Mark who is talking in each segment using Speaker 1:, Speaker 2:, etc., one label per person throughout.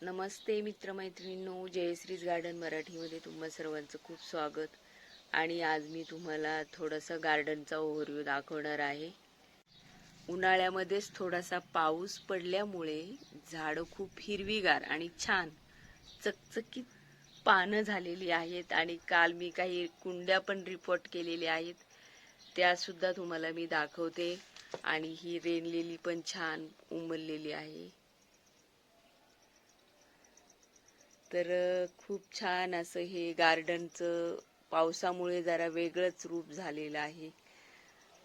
Speaker 1: नमस्ते मित्रमैत्रिणींनो, जयश्रीज garden मराठीमध्ये तुम्हा सर्वांचं खूप स्वागत. आणि आज मी तुम्हाला थोडासा गार्डनचा ओव्हरव्ह्यू दाखवणार आहे. उन्हाळ्यामध्येच थोडासा पाऊस पडल्यामुळे झाडं खूप हिरवीगार आणि छान चकचकीत पानं झालेली आहेत. आणि काल मी काही कुंड्या पण रिपोर्ट केलेल्या आहेत, त्या सुद्धा तुम्हाला मी दाखवते. आणि ही रेनलेली पण छान उमललेली आहे. तर खूप छान असं हे गार्डनचं पावसामुळे जरा वेगळंच रूप झालेलं आहे.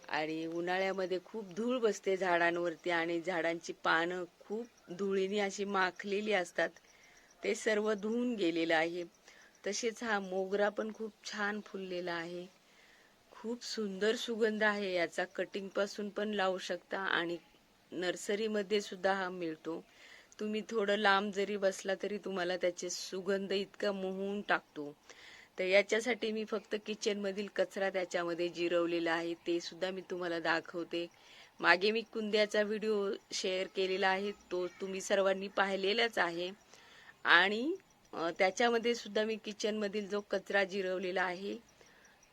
Speaker 1: आणि उन्हाळ्यामध्ये खूप धूळ बसते झाडांवरती आणि झाडांची पानं खूप धुळीने अशी माखलेली असतात, ते सर्व धुवून गेलेलं आहे. तसेच हा मोगरा पण खूप छान फुललेला आहे. खूप सुंदर सुगंध आहे याचा. कटिंग पासून पण लावू शकता आणि नर्सरीमध्ये सुद्धा हा मिळतो. तुम्ही थोडं लांब जरी बसला तरी तुम्हाला त्याचे सुगंध इतका मोहून टाकतो. तर याच्यासाठी मी फक्त किचन मधील कचरा त्याच्यामध्ये जिरवलेला आहे, ते सुद्धा मी तुम्हाला दाखवते. मागे मी कुंद्याचा व्हिडिओ शेअर केलेला आहे, तो तुम्ही सर्वांनी पाहिलेलाच आहे. आणि त्याच्यामध्ये सुद्धा मी किचन मधील जो कचरा जिरवलेला आहे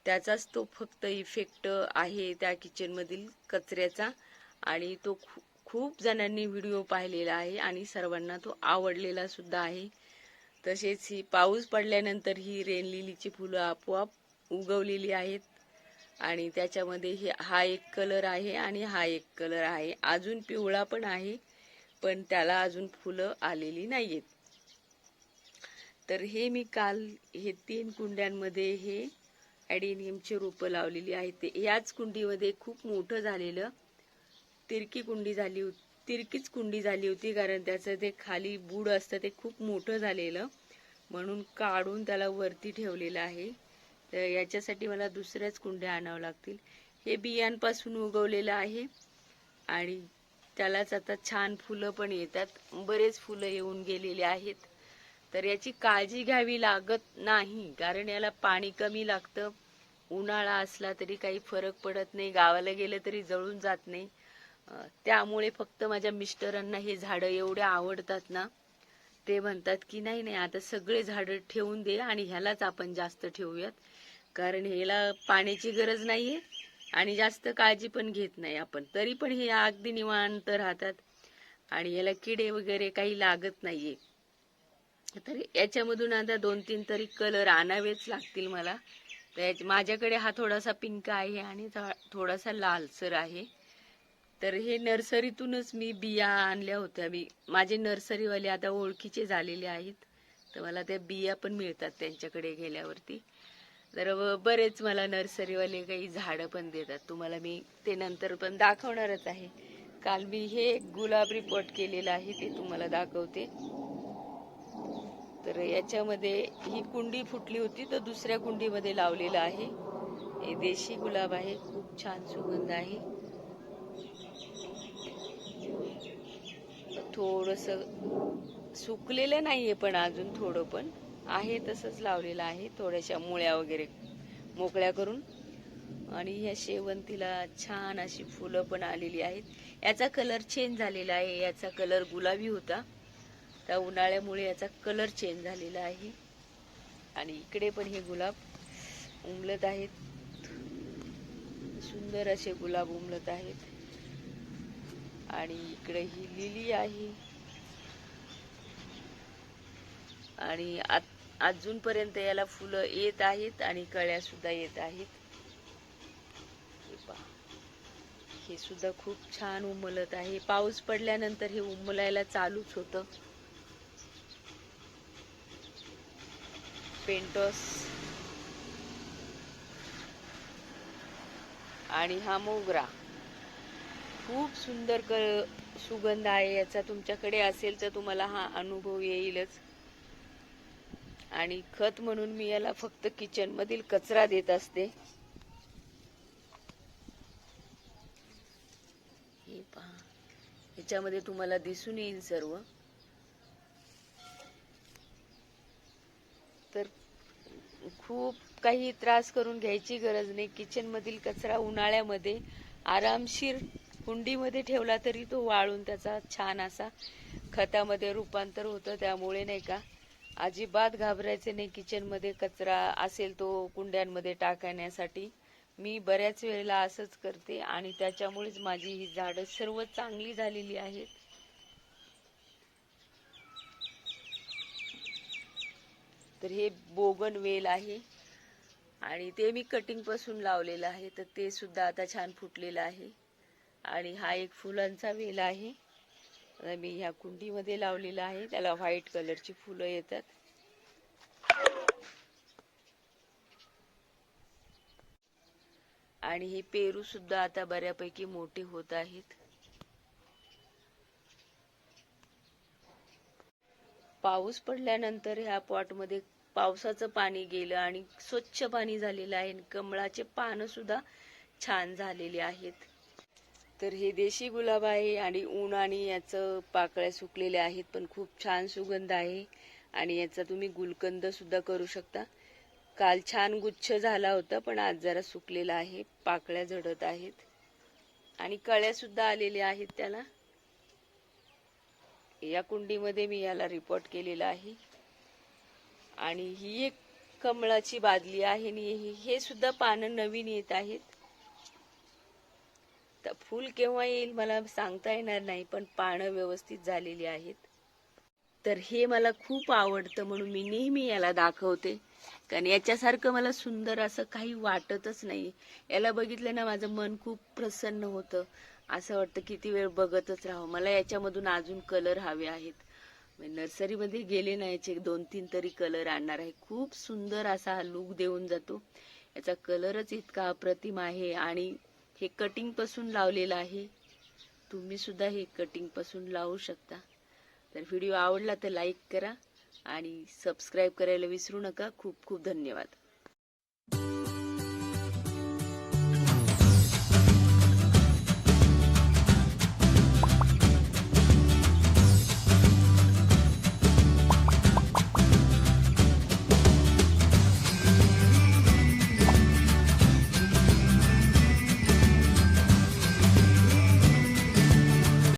Speaker 1: त्याचाच तो फक्त इफेक्ट आहे त्या किचन मधील कचऱ्याचा. आणि तो खूप जणांनी व्हिडिओ पाहिलेला आहे आणि सर्वांना तो आवडलेला सुद्धा आहे. तसेच ही पाऊस पडल्यानंतर ही रेनलिलीची फुलं आपोआप उगवलेली आहेत. आणि त्याच्यामध्ये हा एक कलर आहे आणि हा एक कलर आहे. अजून पिवळा पण आहे, पण त्याला अजून फुलं आलेली नाहीयेत. तर हे मी काल हे 3 कुंड्यांमध्ये हे ॲडेनियमची रोपं लावलेली आहेत. ते याच कुंडीमध्ये खूप मोठं झालेलं तिरकीच कुंडी झाली होती, कारण त्याचं ते खाली बूड असतं ते खूप मोठं झालेलं, म्हणून काढून त्याला वरती ठेवलेलं आहे. तर याच्यासाठी मला दुसऱ्याच कुंड्या आणावं लागतील. हे बियांपासून उगवलेलं आहे आणि त्यालाच आता छान फुलं पण येतात. बरेच फुलं येऊन गेलेले आहेत. तर याची काळजी घ्यावी लागत नाही, कारण याला पाणी कमी लागतं. उन्हाळा असला तरी काही फरक पडत नाही, गावाला गेलं तरी जळून जात नाही. त्यामुळे फक्त माझ्या मिस्टरांना हे झाडं एवढे आवडतात ना, ते म्हणतात की नाही नाही, आता सगळे झाडं ठेवून दे आणि ह्यालाच आपण जास्त ठेवूयात, कारण ह्याला पाण्याची गरज नाहीये आणि जास्त काळजी पण घेत नाही आपण, तरी पण हे अगदी निवांत राहतात आणि याला किडे वगैरे काही लागत नाहीये. तर याच्यामधून आता 2-3 तरी कलर आणावेच लागतील मला. तर माझ्याकडे हा थोडासा पिंक आहे आणि थोडासा लालसर आहे. तर हे नर्सरीतूनच मी बिया आणल्या होत्या. माझे नर्सरीवाले आता ओळखीचे झालेले आहेत, तर मला त्या बिया पण मिळतात त्यांच्याकडे गेल्यावरती. तर बरेच मला नर्सरीवाले काही झाडं पण देतात. तुम्हाला मी ते नंतर पण दाखवणारच आहे. काल मी हे गुलाब रिपोर्ट केलेलं आहे, ते तुम्हाला दाखवते. तर याच्यामध्ये ही कुंडी फुटली होती, तर दुसऱ्या कुंडीमध्ये लावलेलं आहे. हे देशी गुलाब आहे, खूप छान सुगंध आहे. थोडस सुकलेलं नाहीये, पण अजून थोडं पण आहे, तसंच लावलेलं आहे. थोड्याशा मुळ्या वगैरे मोकळ्या करून. आणि ह्या शेवंतीला छान अशी फुलं पण आलेली आहेत. याचा कलर चेंज झालेला आहे. याचा कलर गुलाबी होता, त्या उन्हाळ्यामुळे याचा कलर चेंज झालेला आहे. आणि इकडे पण हे गुलाब उमलत आहेत, सुंदर असे गुलाब उमलत आहेत. आणि इकडे ही लिली आहे. आणि अजूनपर्यंत याला फुलं येत आहेत आणि कळ्या सुद्धा येत आहेत. हे सुद्धा खूप छान उमलत आहे. पाऊस पडल्यानंतर हे उमलायला चालूच होतं. पेंटॉस आणि हा मोगरा खूप सुंदर सुगंध आहे याचा. तुमच्याकडे असेल तर तुम्हाला हा अनुभव येईलच. आणि खत म्हणून मी याला फक्त किचन मधील कचरा देत असते. हे पहा, याच्यामध्ये तुम्हाला दिसून येईल सर्व. तर खूप काही त्रास करून घ्यायची गरज नाही. किचन मधील कचरा उन्हाळ्यामध्ये आरामशीर कुंडीमध्ये ठेवला तरी तो वाळून त्याचा छान असा खतामध्ये रूपांतर होतं. त्यामुळे नाही का अजिबात घाबरायचे नाही. किचनमध्ये कचरा असेल तो कुंड्यांमध्ये टाकण्यासाठी मी बऱ्याच वेळेला असंच करते आणि त्याच्यामुळेच माझी ही झाडं सर्व चांगली झालेली आहेत. तर हे बोगन वेल आहे आणि ते मी कटिंग पासून लावलेलं आहे, तर ते सुद्धा आता छान फुटलेलं आहे. आणि हा एक फुलांचा वेल आहे, मी ह्या कुंडीमध्ये लावलेला आहे. त्याला व्हाईट कलरची फुलं येतात. आणि हे पेरू सुद्धा आता बऱ्यापैकी मोठे होत आहेत. पाऊस पडल्यानंतर ह्या पॉटमध्ये पावसाचं पाणी गेलं आणि स्वच्छ पाणी झालेलं आहे. कमळाचे पानं सुद्धा छान झालेली आहेत. तर हे देशी गुलाब आहे आणि ऊन आणि याचं पाकळ्या सुकलेल्या आहेत, पण खूप छान सुगंध आहे. आणि याचा तुम्ही गुलकंद सुद्धा करू शकता. काल छान गुच्छ झाला होता, पण आज जरा सुकलेला आहे. पाकळ्या झडत आहेत आणि कळ्या सुद्धा आलेल्या आहेत त्याला. या कुंडीमध्ये मी याला रिपोर्ट केलेला आहे. आणि ही एक कमळाची बादली आहे आणि हे सुद्धा पानं नवीन येत आहेत. तर फूल केव्हा येईल मला सांगता येणार नाही, पण पानं व्यवस्थित झालेली आहेत. तर हे मला खूप आवडतं म्हणून मी नेहमी याला दाखवते, कारण याच्यासारखं मला सुंदर असं काही वाटतच नाही. याला बघितलं ना माझं मन खूप प्रसन्न होतं. असं वाटतं किती वेळ बघतच राहावं. मला याच्यामधून अजून कलर हवे आहेत. नर्सरीमध्ये गेले ना याचे 2-3 तरी कलर आणणार आहे. खूप सुंदर असा हा लुक देऊन जातो. याचा कलरच इतका अप्रतिम आहे. आणि हे कटिंग पासून लावलेलं आहे. तुम्ही सुद्धा हे कटिंग पासून लावू शकता. तर व्हिडिओ आवडला तर लाईक करा आणि सबस्क्राईब करायला विसरू नका. खूप खूप धन्यवाद.